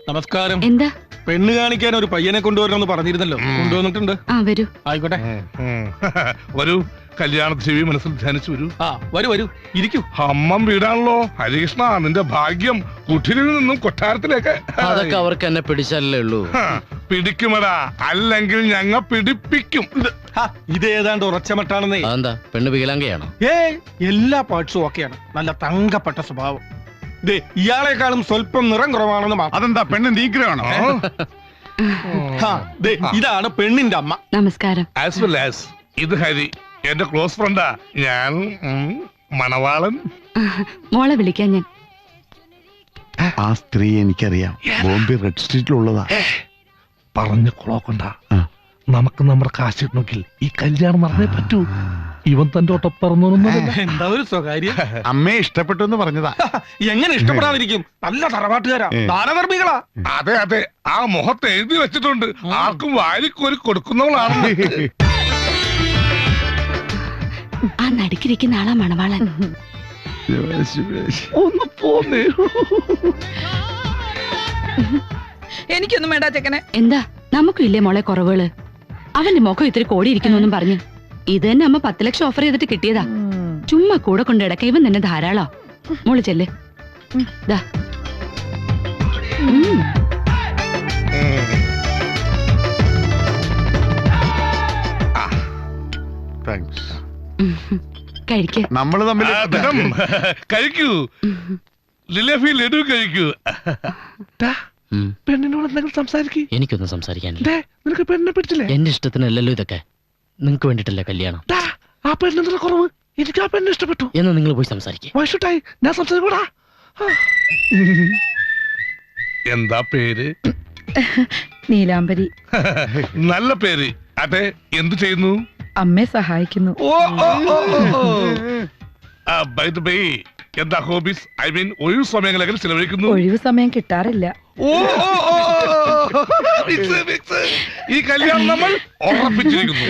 നമസ്കാരം. എന്താ? പെണ്ണ് കാണിക്കാൻ ഒരു പയ്യനെ കൊണ്ടുവരണമെന്ന് പറഞ്ഞിരുന്നല്ലോ. കൊണ്ടുവന്നിട്ടുണ്ട്. ആ വരൂ. ആയിക്കോട്ടെ. വരൂ. കല്യാണ ചെവി മനസ്സിൽ ധ്യാനിച്ചു വരൂ. വരൂ വരൂ, ഇരിക്കൂ. അമ്മം വീടാണല്ലോ. ഹരികൃഷ്ണ, നിന്റെ ഭാഗ്യം കുഠിലിൽ നിന്നും കൊട്ടാരത്തിലേക്ക്. അതൊക്കെ അവർക്ക് എന്നെ പിടിച്ചാലേ ഉള്ളൂ. പിടിക്കുമടാ, അല്ലെങ്കിൽ ഞങ്ങ പിടിപ്പിക്കും. ഇതേതാണ്ട് ഉറച്ചമട്ടാണെന്നേ. അതെന്താ, പെണ്ണ് വികലാംഗയാണോ? എല്ലാ പാർട്സും ഓക്കെയാണ്. നല്ല തങ്കപ്പെട്ട സ്വഭാവം. ഇയാളെക്കാളും സ്വല്പം നിറം കുറവാണെന്ന് മാത്രം. അതെന്താ, പെണ്ണ് നീഗ്രഹമാണോ? ഇതാണ് പെണ്ണിന്റെ അമ്മ. നമസ്കാരം. ആസ് വെൽ ആസ് ഇത് ഹരി, എന്റെ ക്ലോസ് ഫ്രണ്ടാ. ഞാൻ മണവാളൻ. മോളെ വിളിക്കാൻ ഞാൻ. ആ സ്ത്രീ എനിക്കറിയാം. ബോംബെ റെഡ് സ്ട്രീറ്റിലുള്ളതാ. പറഞ്ഞ കുളോക്കണ്ട. നമുക്ക് നമ്മുടെ കാശ് നോക്കിൽ ഈ കല്യാണം നടന്നേ പറ്റൂ. ഇവൻ തന്റെ ഒട്ടപ്പറന്നൊന്നും എന്താ ഒരു സ്വകാര്യം. അമ്മയെ ഇഷ്ടപ്പെട്ടു എന്ന് പറഞ്ഞതാ. എങ്ങനെ ഇഷ്ടപ്പെടാതിരിക്കും? നല്ല തറവാട്ടുകാരാ, ദാനധർമ്മികളാ. അതെ അതെ, ആ മുഖത്ത് എഴുതി വെച്ചിട്ടുണ്ട്. ആർക്കും വാരിക്കോരി കൊടുക്കുന്നവളാണ്. ആ നടുക്കിരിക്കുന്ന ആളാ മണവാളൻ. ഒന്ന് പോന്നേ. എനിക്കൊന്നും വേണ്ട ചെക്കനെ. എന്താ, നമുക്കും ഇല്ലേ മോളെ കുറവുകള്? അവന്റെ മുഖം ഇത്തിരി കോടിയിരിക്കുന്നു പറഞ്ഞു. ഇത് തന്നെ അമ്മ 10 ലക്ഷം ഓഫർ ചെയ്തിട്ട് കിട്ടിയതാ. ചുമ്മാ കൂടെ കൊണ്ട് ഇടക്ക ഇവൻ തന്നെ ധാരാളാ. മോള് ചെല്ലേ. കഴിക്ക. നമ്മള് തമ്മിൽ കഴിക്കൂ. ലിലഫി ലഡു കഴിക്കൂ. പെണ്ണിനോട് എന്തെങ്കിലും സംസാരിക്കേ. എനിക്കൊന്നും സംസാരിക്കാനില്ല. നിനക്ക് പെണ്ണിനെ പിടിച്ചില്ലേ? എന്റെ ഇഷ്ടത്തിനല്ലല്ലോ ഇതൊക്കെ. നിങ്ങക്ക് വേണ്ടിട്ടല്ലേ കല്യാണം. ആ പെണ്ണെന്താ കുറവ്? എനിക്ക് ആ പെണ്ണിനെ ഇഷ്ടപ്പെട്ടു. എന്ന് നിങ്ങൾ പോയി സംസാരിക്കേ. വൈഷുട്ടായി, ഞാൻ സംസാരിക്കൂടാ. എന്താ പേര്? നീലാംബരി. നല്ല പേര്. അതെ, എന്ത് ചെയ്യുന്നു? അമ്മയെ സഹായിക്കുന്നു. എന്താ ഹോബീസ്? ഐ മീൻ, ഒഴിവ് സമയങ്ങളെങ്കിലും ചിലവഴിക്കുന്നു? ഒഴിവ് സമയം കിട്ടാറില്ല. ഈ കല്യാണം നമ്മൾ ഉറപ്പിച്ചിരിക്കുന്നു.